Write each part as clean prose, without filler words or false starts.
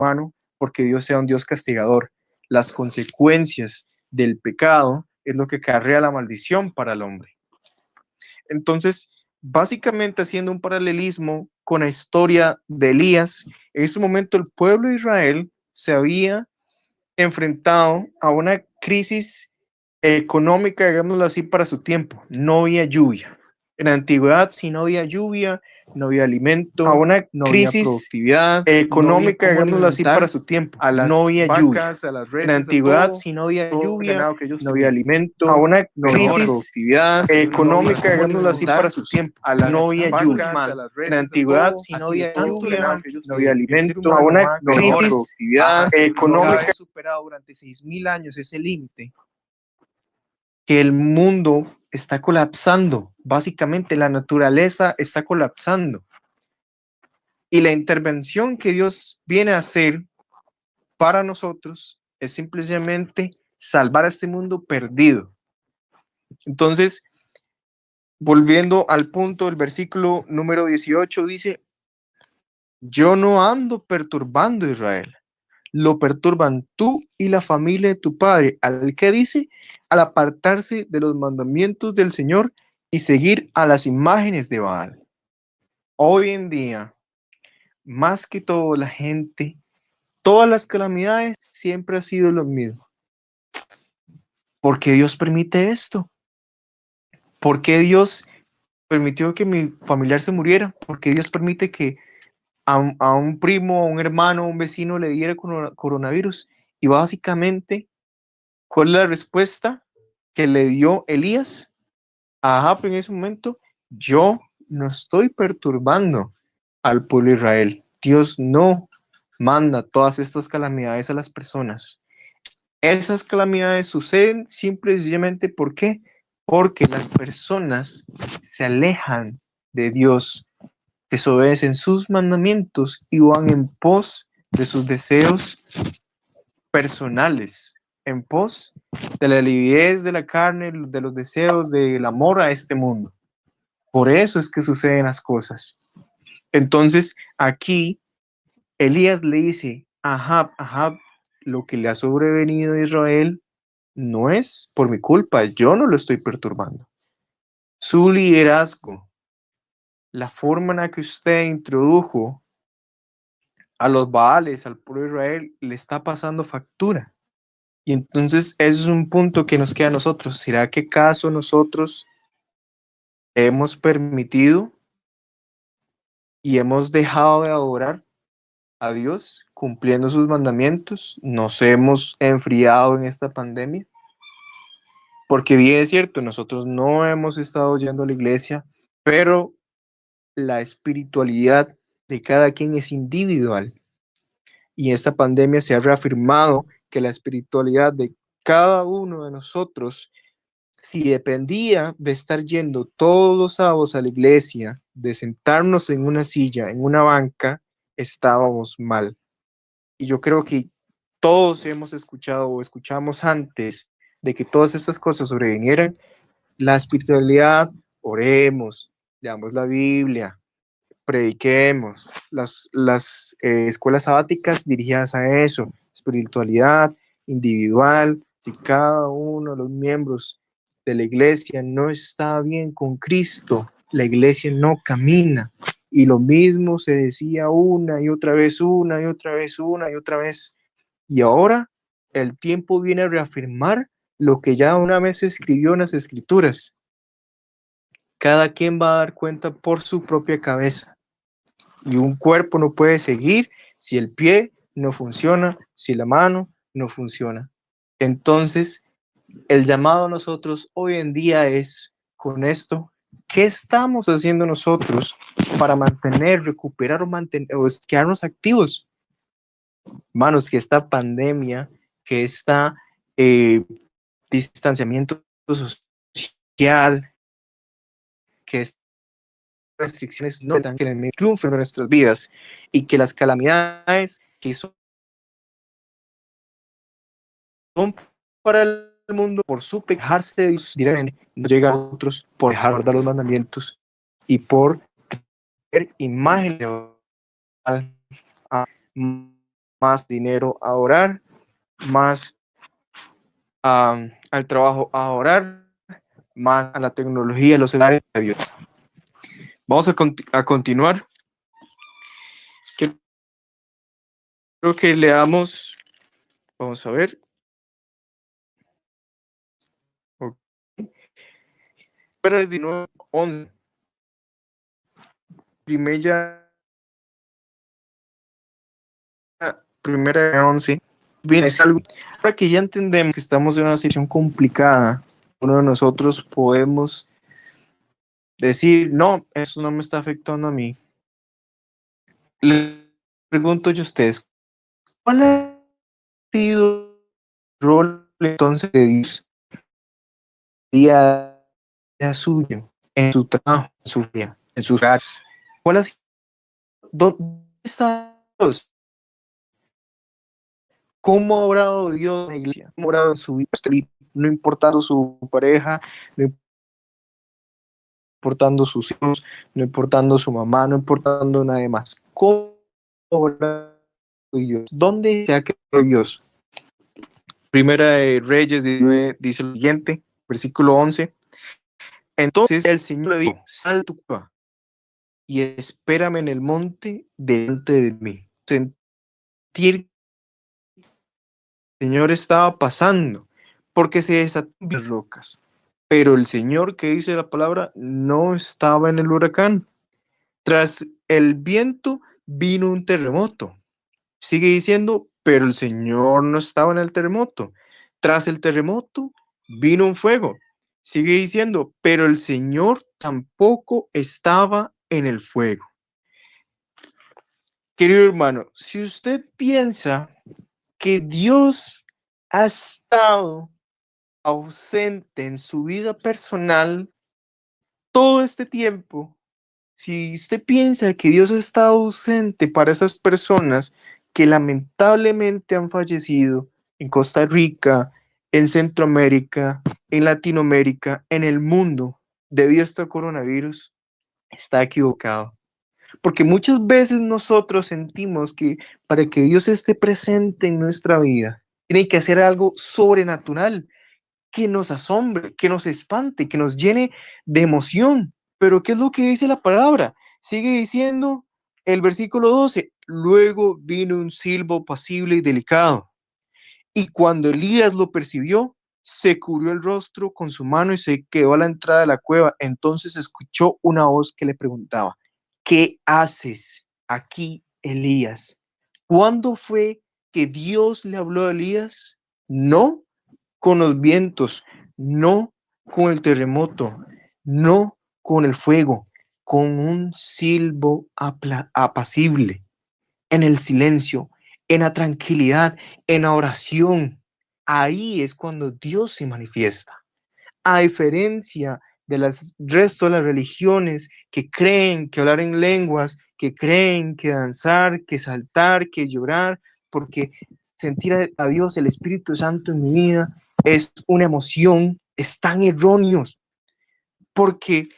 humano porque Dios sea un Dios castigador. Las consecuencias del pecado es lo que acarrea la maldición para el hombre. Entonces, básicamente haciendo un paralelismo con la historia de Elías, en ese momento el pueblo de Israel se había enfrentado a una crisis económica, digámoslo así, para su tiempo. No había lluvia. En la antigüedad, si no había lluvia, no había alimento, a una no había crisis productividad económica, no digámoslo así, para su tiempo. a las No había lluvia. vacas, a las En la reses, a antigüedad, todo, si no había todo lluvia, ganado que ellos no había tenían. alimento, A una no había crisis productividad económica, no digámoslo así, para su tiempo. a las no había lluvia. Vacas, a las En la reses, a antigüedad, todo, si no así de había tanto lluvia, ganado que ellos no había tenían. El ser alimento, humano a una no había crisis productividad económica había superado durante 6.000 años ese límite, que el mundo está colapsando. Básicamente, la naturaleza está colapsando. Y la intervención que Dios viene a hacer para nosotros es simplemente salvar a este mundo perdido. Entonces, volviendo al punto del versículo número 18, dice, yo no ando perturbando a Israel, lo perturban tú y la familia de tu padre, al que dice, al apartarse de los mandamientos del Señor y seguir a las imágenes de Baal. Hoy en día, más que todo la gente, todas las calamidades siempre ha sido lo mismo. ¿Por qué Dios permite esto? ¿Por qué Dios permitió que mi familiar se muriera? ¿Por qué Dios permite que a un primo, a un hermano, a un vecino le diera coronavirus? Y básicamente, ¿cuál es la respuesta que le dio Elías a Ahab en ese momento? Yo no estoy perturbando al pueblo de Israel. Dios no manda todas estas calamidades a las personas. Esas calamidades suceden simple y sencillamente ¿por qué? Porque las personas se alejan de Dios, desobedecen sus mandamientos y van en pos de sus deseos personales, en pos de la lividez de la carne, de los deseos, del amor a este mundo. Por eso es que suceden las cosas. Entonces, aquí Elías le dice a Ahab, lo que le ha sobrevenido a Israel no es por mi culpa, yo no lo estoy perturbando. Su liderazgo, la forma en la que usted introdujo a los Baales, al pueblo de Israel, le está pasando factura. Y entonces ese es un punto que nos queda a nosotros. ¿Será que acaso nosotros hemos permitido y hemos dejado de adorar a Dios cumpliendo sus mandamientos? ¿Nos hemos enfriado en esta pandemia? Porque bien es cierto, nosotros no hemos estado yendo a la iglesia, pero la espiritualidad de cada quien es individual. Y esta pandemia se ha reafirmado que la espiritualidad de cada uno de nosotros, si dependía de estar yendo todos los sábados a la iglesia, de sentarnos en una silla, en una banca, estábamos mal. Y yo creo que todos hemos escuchado o escuchamos antes de que todas estas cosas sobrevinieran, la espiritualidad, oremos, leamos la Biblia, prediquemos, las escuelas sabáticas dirigidas a eso, espiritualidad individual. Si cada uno de los miembros de la iglesia no está bien con Cristo, la iglesia no camina. Y lo mismo se decía una y otra vez, una y otra vez, una y otra vez. Y ahora el tiempo viene a reafirmar lo que ya una vez se escribió en las escrituras. Cada quien va a dar cuenta por su propia cabeza. Y un cuerpo no puede seguir si el pie no funciona, si la mano no funciona. Entonces, el llamado a nosotros hoy en día es con esto, ¿qué estamos haciendo nosotros para mantener, recuperar o quedarnos activos? Manos, que esta pandemia, que esta distanciamiento social, que estas restricciones no dan que el triunfo en nuestras vidas y que las calamidades que son para el mundo por su quejarse de Dios directamente, no llega a otros por dejar guardar los mandamientos y por ver imágenes a más dinero a orar, más al trabajo a orar, más a la tecnología, a los celulares a Dios. Vamos a continuar. Creo que leamos, vamos a ver. Ok. Pero es 19:11. Primera de 11. Bien, es algo. Ahora que ya entendemos que estamos en una situación complicada, uno de nosotros podemos decir, no, eso no me está afectando a mí. Les pregunto yo a ustedes, ¿cuál ha sido el rol entonces de Dios día a día suyo, en su trabajo, en su vida, en sus hogares? ¿Cuál ha sido? ¿Dónde está Dios? ¿Cómo ha obrado Dios en la iglesia? ¿Cómo ha obrado en su vida? No importando su pareja, no importando sus hijos, no importando su mamá, no importando nada más. ¿Cómo ha obrado Dios? ¿Dónde se ha quedado Dios? Primera de Reyes 19 dice lo siguiente, versículo 11. Entonces el Señor le dijo, sal tu cueva y espérame en el monte delante de mí. Sentir que el Señor estaba pasando porque se desataron las rocas. Pero el Señor, que dice la palabra, no estaba en el huracán. Tras el viento vino un terremoto. Sigue diciendo, pero el Señor no estaba en el terremoto. Tras el terremoto vino un fuego. Sigue diciendo, pero el Señor tampoco estaba en el fuego. Querido hermano, si usted piensa que Dios ha estado ausente en su vida personal todo este tiempo, si usted piensa que Dios está ausente para esas personas que lamentablemente han fallecido en Costa Rica, en Centroamérica, en Latinoamérica, en el mundo, debido a este coronavirus, está equivocado. Porque muchas veces nosotros sentimos que para que Dios esté presente en nuestra vida, tiene que hacer algo sobrenatural, que nos asombre, que nos espante, que nos llene de emoción. Pero ¿qué es lo que dice la palabra? Sigue diciendo el versículo 12, luego vino un silbo apacible y delicado. Y cuando Elías lo percibió, se cubrió el rostro con su mano y se quedó a la entrada de la cueva. Entonces escuchó una voz que le preguntaba, ¿qué haces aquí, Elías? ¿Cuándo fue que Dios le habló a Elías? No con los vientos, no con el terremoto, no con el fuego, con un silbo apacible, en el silencio, en la tranquilidad, en la oración. Ahí es cuando Dios se manifiesta. A diferencia de las resto de las religiones que creen que hablar en lenguas, que creen que danzar, que saltar, que llorar, porque sentir a Dios, el Espíritu Santo en mi vida es una emoción, están erróneos, porque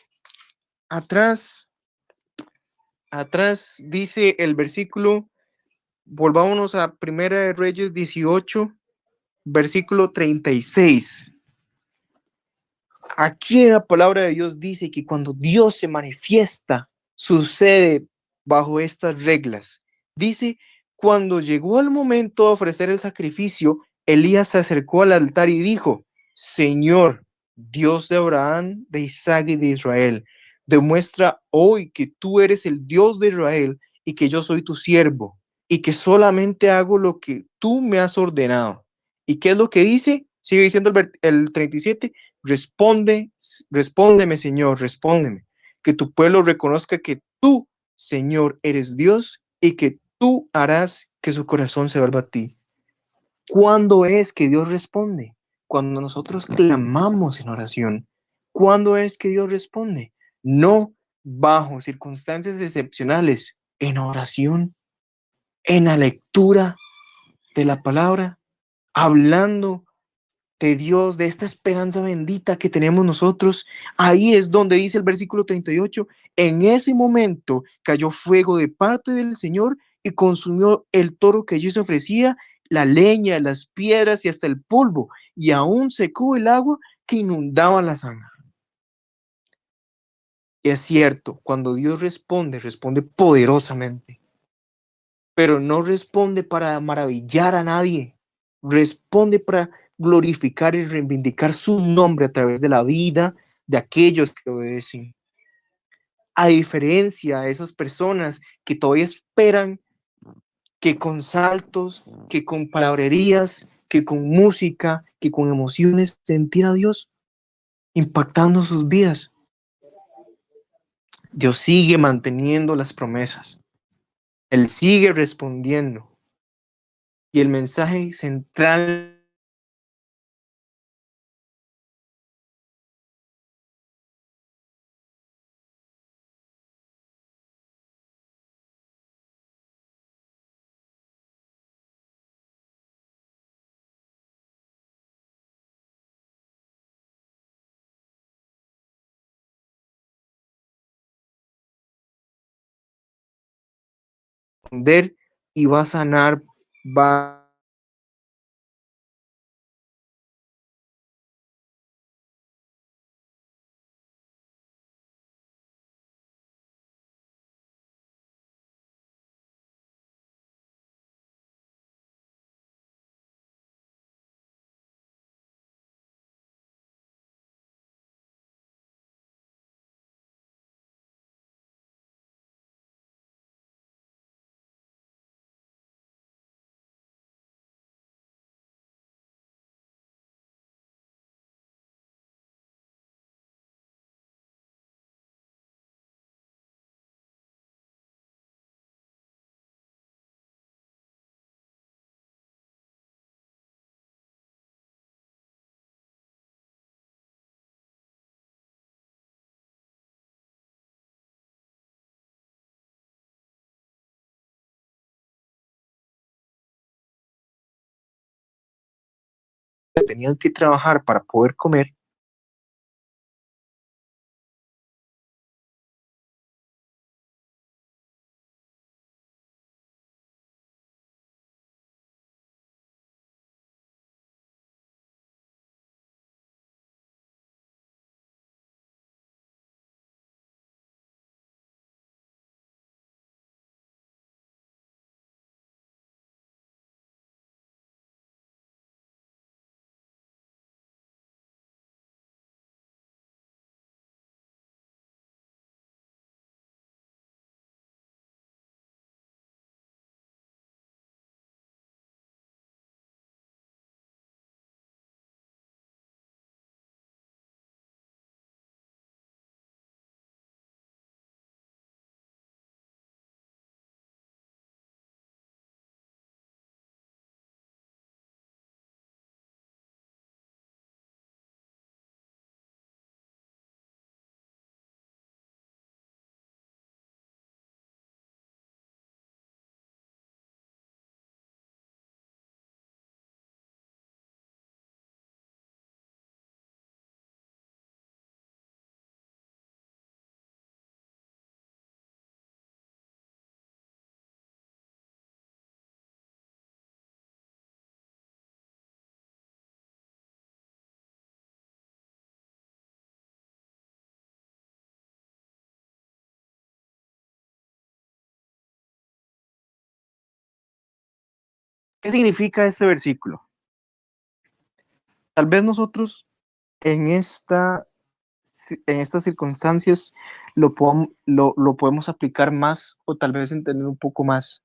atrás, atrás dice el versículo, volvámonos a Primera de Reyes 18, versículo 36. Aquí en la palabra de Dios dice que cuando Dios se manifiesta, sucede bajo estas reglas. Dice, cuando llegó el momento de ofrecer el sacrificio, Elías se acercó al altar y dijo, Señor, Dios de Abraham, de Isaac y de Israel, demuestra hoy que tú eres el Dios de Israel y que yo soy tu siervo y que solamente hago lo que tú me has ordenado. ¿Y qué es lo que dice? Sigue diciendo el 37. Respóndeme, Señor, respóndeme, que tu pueblo reconozca que tú, Señor, eres Dios y que tú harás que su corazón se vuelva a ti. ¿Cuándo es que Dios responde? Cuando nosotros clamamos en oración. ¿Cuándo es que Dios responde? No bajo circunstancias excepcionales, en oración, en la lectura de la palabra, hablando de Dios, de esta esperanza bendita que tenemos nosotros. Ahí es donde dice el versículo 38, en ese momento cayó fuego de parte del Señor y consumió el toro que allí se ofrecía, la leña, las piedras y hasta el polvo, y aún secó el agua que inundaba la zanja. Es cierto, cuando Dios responde, responde poderosamente, pero no responde para maravillar a nadie, responde para glorificar y reivindicar su nombre a través de la vida de aquellos que obedecen. A diferencia de esas personas que todavía esperan que con saltos, que con palabrerías, que con música, que con emociones, sentir a Dios impactando sus vidas. Dios sigue manteniendo las promesas. Él sigue respondiendo. Y el mensaje central es responder y va a sanar, va tenían que trabajar para poder comer. ¿Qué significa este versículo? Tal vez nosotros en en estas circunstancias lo podemos aplicar más o tal vez entender un poco más.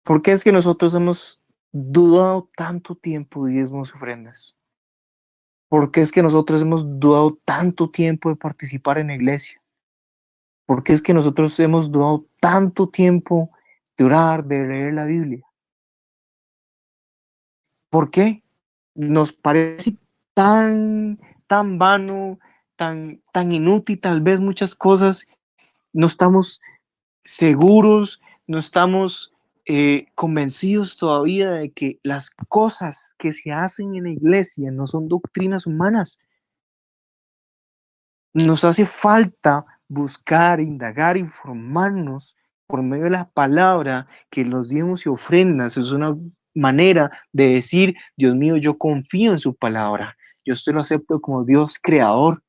¿Por qué es que nosotros hemos dudado tanto tiempo de diezmos y ofrendas? ¿Por qué es que nosotros hemos dudado tanto tiempo de participar en la iglesia? ¿Por qué es que nosotros hemos dudado tanto tiempo de orar, de leer la Biblia? ¿Por qué? Nos parece tan vano, tan inútil, tal vez muchas cosas, no estamos seguros, no estamos convencidos todavía de que las cosas que se hacen en la iglesia no son doctrinas humanas. Nos hace falta buscar, indagar, informarnos por medio de la palabra, que los diezmos y ofrendas es una manera de decir, Dios mío, yo confío en su palabra, yo esto lo acepto como Dios creador.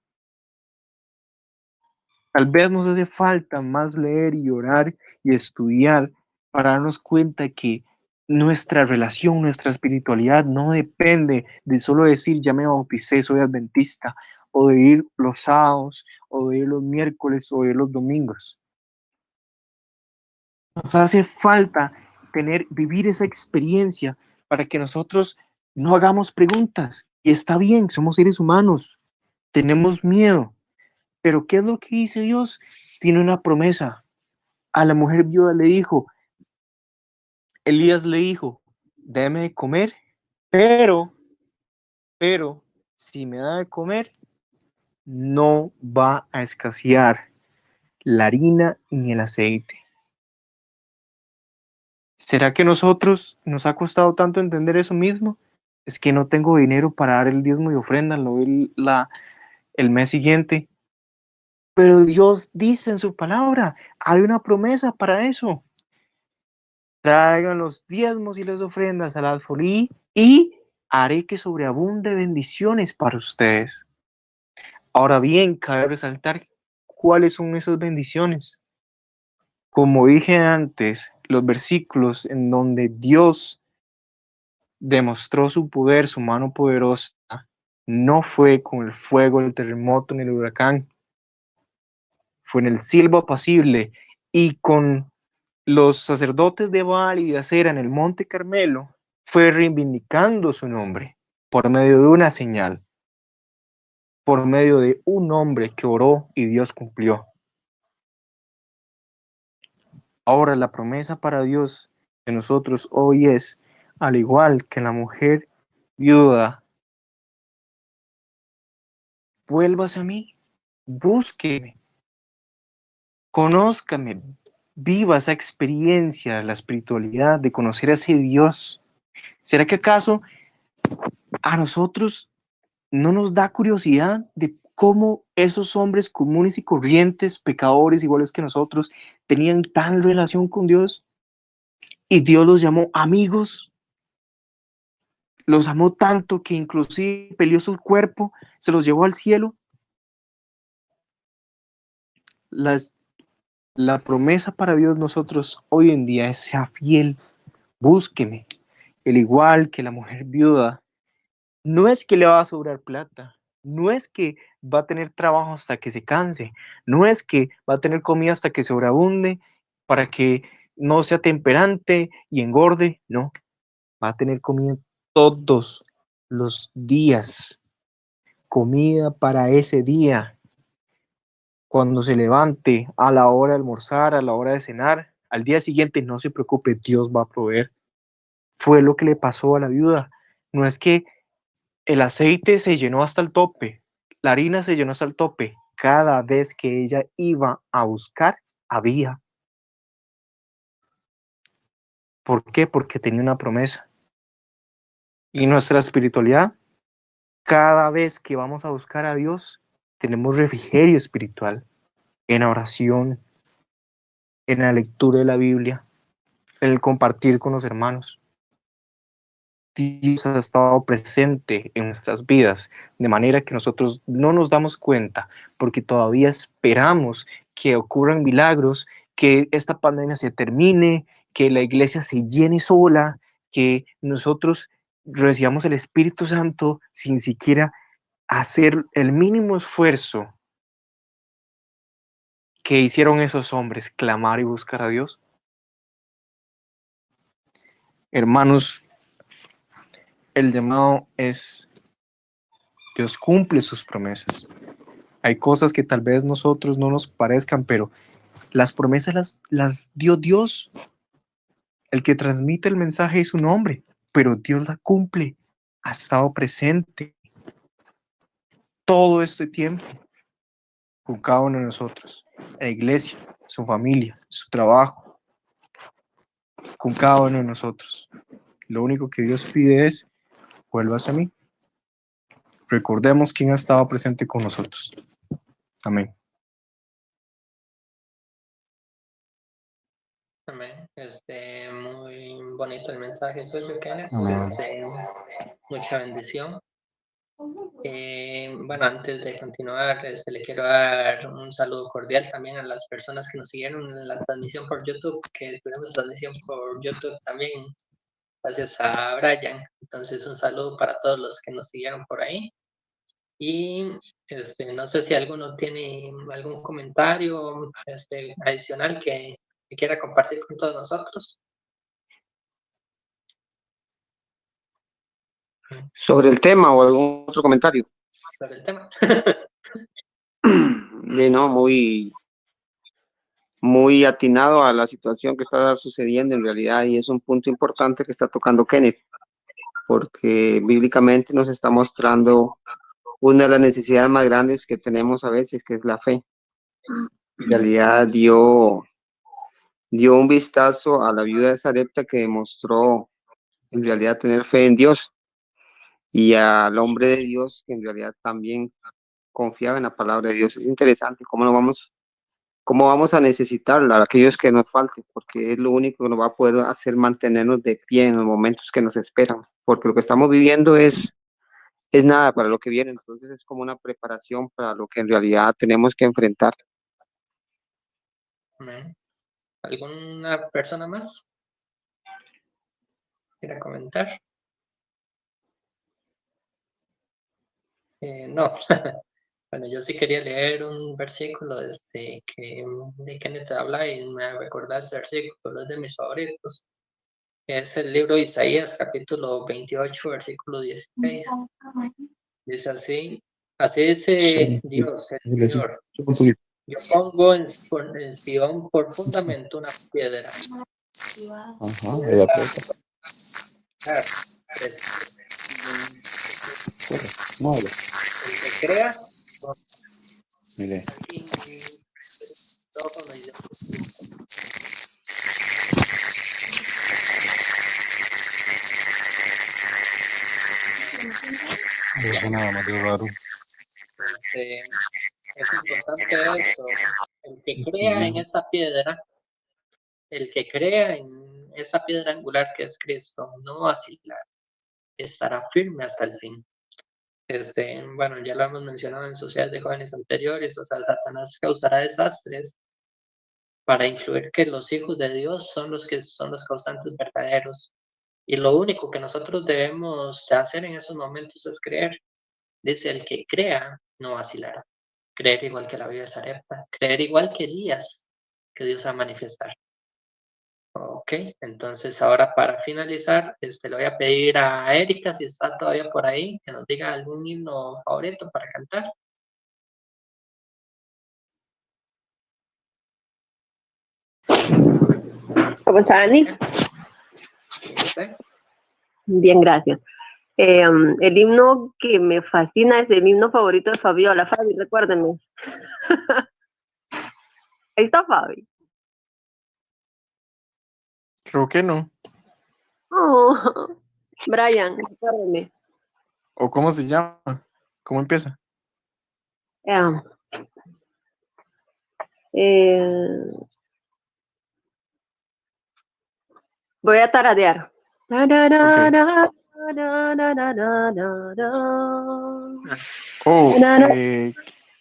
Tal vez nos hace falta más leer y orar y estudiar para darnos cuenta que nuestra relación, nuestra espiritualidad no depende de solo decir ya me bauticé, soy adventista, o de ir los sábados, o de ir los miércoles, o de ir los domingos. Nos hace falta vivir esa experiencia para que nosotros no hagamos preguntas. Y está bien, somos seres humanos, tenemos miedo, pero ¿qué es lo que dice Dios? Tiene una promesa. A la mujer viuda le dijo, Elías le dijo, déme de comer, pero, pero, si me da de comer, no va a escasear la harina ni el aceite. ¿Será que nosotros nos ha costado tanto entender eso mismo? Es que no tengo dinero para dar el diezmo y ofrenda, lo doy el mes siguiente. Pero Dios dice en su palabra, hay una promesa para eso. Traigan los diezmos y las ofrendas al alfolí y haré que sobreabunde bendiciones para ustedes. Ahora bien, cabe resaltar cuáles son esas bendiciones. Como dije antes, los versículos en donde Dios demostró su poder, su mano poderosa, no fue con el fuego, el terremoto ni el huracán, fue en el silbo apacible y con los sacerdotes de Baal y de Acera en el monte Carmelo, fue reivindicando su nombre por medio de una señal, por medio de un hombre que oró y Dios cumplió. Ahora la promesa para Dios de nosotros hoy es, al igual que la mujer viuda, vuélvase a mí, búsqueme, conózcame, viva esa experiencia de la espiritualidad, de conocer a ese Dios. ¿Será que acaso a nosotros no nos da curiosidad de cómo esos hombres comunes y corrientes, pecadores iguales que nosotros, tenían tal relación con Dios y Dios los llamó amigos, los amó tanto que inclusive peleó su cuerpo, se los llevó al cielo? Las, la promesa para Dios nosotros hoy en día es sea fiel, búsqueme, el igual que la mujer viuda. No es que le va a sobrar plata, no es que va a tener trabajo hasta que se canse, no es que va a tener comida hasta que sobreabunde para que no sea temperante y engorde, no, va a tener comida todos los días, comida para ese día, cuando se levante, a la hora de almorzar, a la hora de cenar, al día siguiente, no se preocupe, Dios va a proveer. Fue lo que le pasó a la viuda. No es que el aceite se llenó hasta el tope, la harina se llenó hasta el tope. Cada vez que ella iba a buscar, había. ¿Por qué? Porque tenía una promesa. Y nuestra espiritualidad, cada vez que vamos a buscar a Dios, tenemos refrigerio espiritual en oración, en la lectura de la Biblia, en el compartir con los hermanos. Dios ha estado presente en nuestras vidas, de manera que nosotros no nos damos cuenta, porque todavía esperamos que ocurran milagros, que esta pandemia se termine, que la iglesia se llene sola, que nosotros recibamos el Espíritu Santo sin siquiera hacer el mínimo esfuerzo que hicieron esos hombres, clamar y buscar a Dios. Hermanos, el llamado es, Dios cumple sus promesas. Hay cosas que tal vez nosotros no nos parezcan, pero las promesas las dio Dios. El que transmite el mensaje es su nombre, pero Dios la cumple. Ha estado presente todo este tiempo con cada uno de nosotros, en la iglesia, su familia, su trabajo, con cada uno de nosotros. Lo único que Dios pide es, vuelvas a mí. Recordemos quién ha estado presente con nosotros. Amén. Amén. Muy bonito el mensaje suyo, Kenneth. Mucha bendición. Bueno, antes de continuar, le quiero dar un saludo cordial también a las personas que nos siguieron en la transmisión por YouTube, que tuvimos transmisión por YouTube también, gracias a Brian. Entonces, un saludo para todos los que nos siguieron por ahí. Y no sé si alguno tiene algún comentario adicional que quiera compartir con todos nosotros. Sobre el tema o algún otro comentario. Sobre el tema. No, muy atinado a la situación que está sucediendo en realidad, y es un punto importante que está tocando Kenneth, porque bíblicamente nos está mostrando una de las necesidades más grandes que tenemos a veces, que es la fe. En realidad dio un vistazo a la viuda de Sarepta, que demostró en realidad tener fe en Dios, y al hombre de Dios, que en realidad también confiaba en la palabra de Dios. Es interesante cómo vamos a necesitarla, aquellos que nos falte, porque es lo único que nos va a poder hacer mantenernos de pie en los momentos que nos esperan, porque lo que estamos viviendo es nada para lo que viene. Entonces es como una preparación para lo que en realidad tenemos que enfrentar. ¿Alguna persona más quiera comentar? No. Bueno, yo sí quería leer un versículo que de Kenneth habla, y me recordar ese versículo, es de mis favoritos. Es el libro de Isaías, capítulo 28, versículo 16. Dice así dice Dios, el Señor: yo pongo en Sion por fundamento una piedra. El que crea, Mire. Nada más de raro. Es importante eso. El que crea en esa piedra, el que crea en esa piedra angular que es Cristo, no vacilará, estará firme hasta el fin. Bueno, ya lo hemos mencionado en sociedades de jóvenes anteriores, o sea, Satanás causará desastres para influir que los hijos de Dios son los que son los causantes verdaderos. Y lo único que nosotros debemos de hacer en esos momentos es creer. Dice: el que crea no vacilará. Creer igual que la vida de Sarepta, creer igual que Elías, que Dios va a manifestar. Ok, entonces ahora para finalizar, le voy a pedir a Erika, si está todavía por ahí, que nos diga algún himno favorito para cantar. ¿Cómo está, Dani? ¿Sí? Bien, gracias. El himno que me fascina es el himno favorito de Fabiola. Fabi, recuérdenme. Ahí está Fabi. Creo que no. Oh, Brian, recuérdenme. ¿O cómo se llama? ¿Cómo empieza? Voy a tararear. Oh,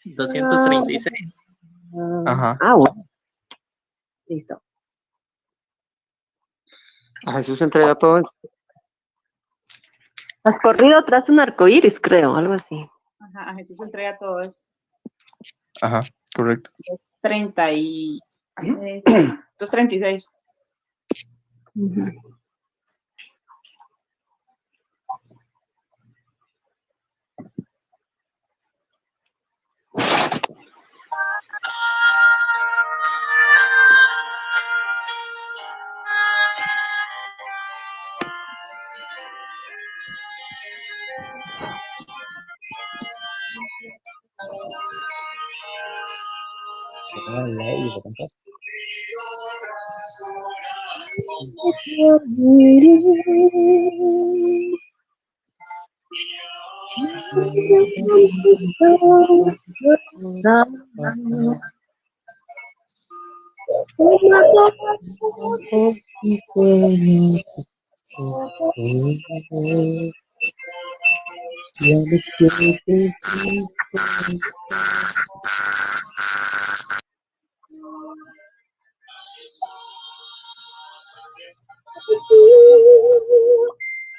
236. Ajá. Bueno. Listo. A Jesús entrega todo. Has corrido tras un arco iris, creo, algo así. Ajá, a Jesús entrega todo eso. Ajá, correcto. 236.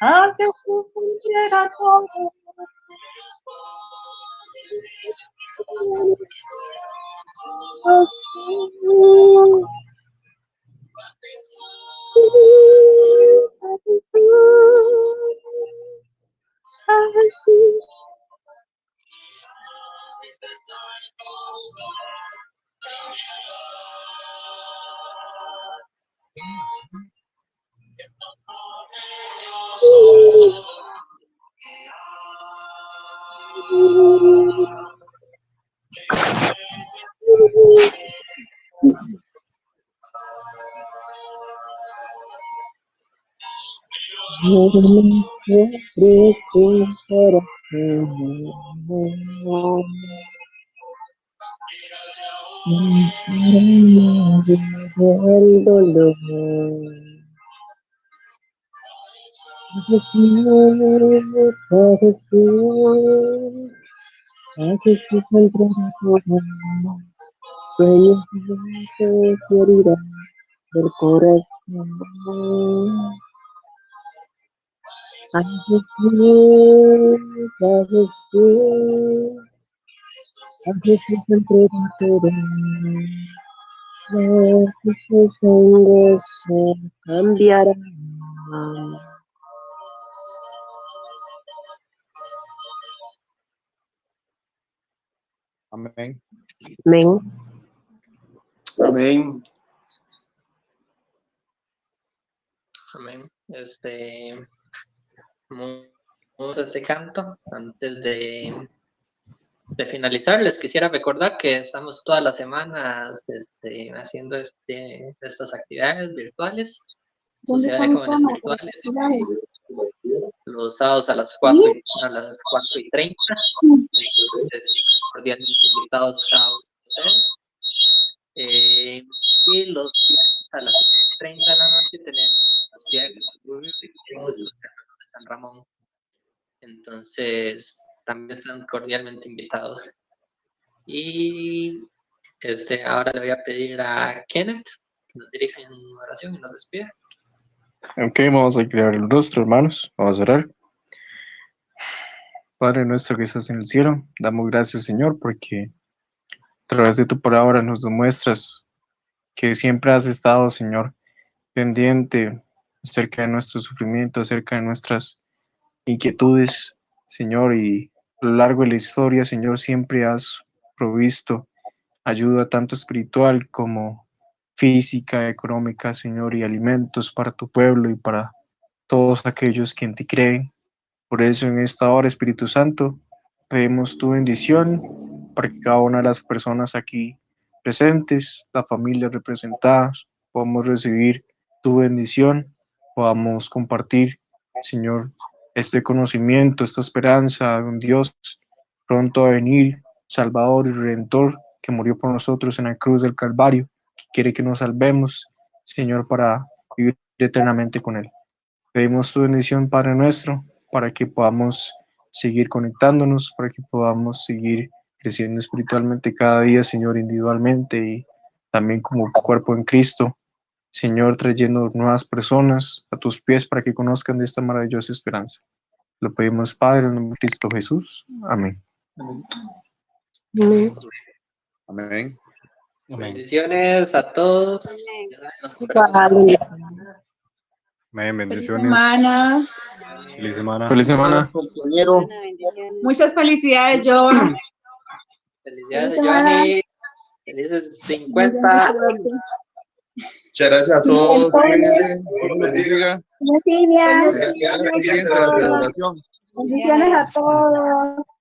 A Jesús entrega todo. El dolor. A Jesús entrega todo. Sueños que herirán del corazón. A Jesús, a Jesús entrega todo. A Jesús en gozo cambiará. Amén. Amén. Amén. Amén. Vamos a este canto. Antes de finalizar, les quisiera recordar que estamos todas las semanas haciendo estas actividades virtuales, ¿Dónde sociedad de están mis jóvenes cámaras? virtuales, los sábados a las 4:30. Entonces, cordialmente invitados a ustedes. Y los viernes a las 6:30 de la noche tenemos sociedad con nuestros hermanos de San Ramón. Entonces, también están cordialmente invitados. Y ahora le voy a pedir a Kenneth que nos dirija en oración y nos despida. Ok, vamos a crear el rostro, hermanos. Vamos a orar. Padre nuestro que estás en el cielo, damos gracias, Señor, porque a través de tu palabra nos demuestras que siempre has estado, Señor, pendiente acerca de nuestro sufrimiento, acerca de nuestras inquietudes, Señor, y a lo largo de la historia, Señor, siempre has provisto ayuda tanto espiritual como física, económica, Señor, y alimentos para tu pueblo y para todos aquellos que en ti creen. Por eso en esta hora, Espíritu Santo, pedimos tu bendición para que cada una de las personas aquí presentes, las familias representadas, podamos recibir tu bendición, podamos compartir, Señor, este conocimiento, esta esperanza de un Dios pronto a venir, Salvador y Redentor, que murió por nosotros en la cruz del Calvario, que quiere que nos salvemos, Señor, para vivir eternamente con Él. Pedimos tu bendición, Padre nuestro, para que podamos seguir conectándonos, para que podamos seguir creciendo espiritualmente cada día, Señor, individualmente y también como cuerpo en Cristo. Señor, trayendo nuevas personas a tus pies para que conozcan de esta maravillosa esperanza. Lo pedimos, Padre, en el nombre de Cristo Jesús. Amén. Amén. Amén. Bendiciones a todos. Vale. Amén. Feliz Bendiciones. semana. Feliz semana. Feliz semana. Compañero. Muchas felicidades, Joa. Felicidades, Feliz semana. Johnny. Felices 50. Muchas gracias a todos. Cuídense. Dios los bendiga. Bendiciones. Siguiente a la celebración. Bendiciones a todos.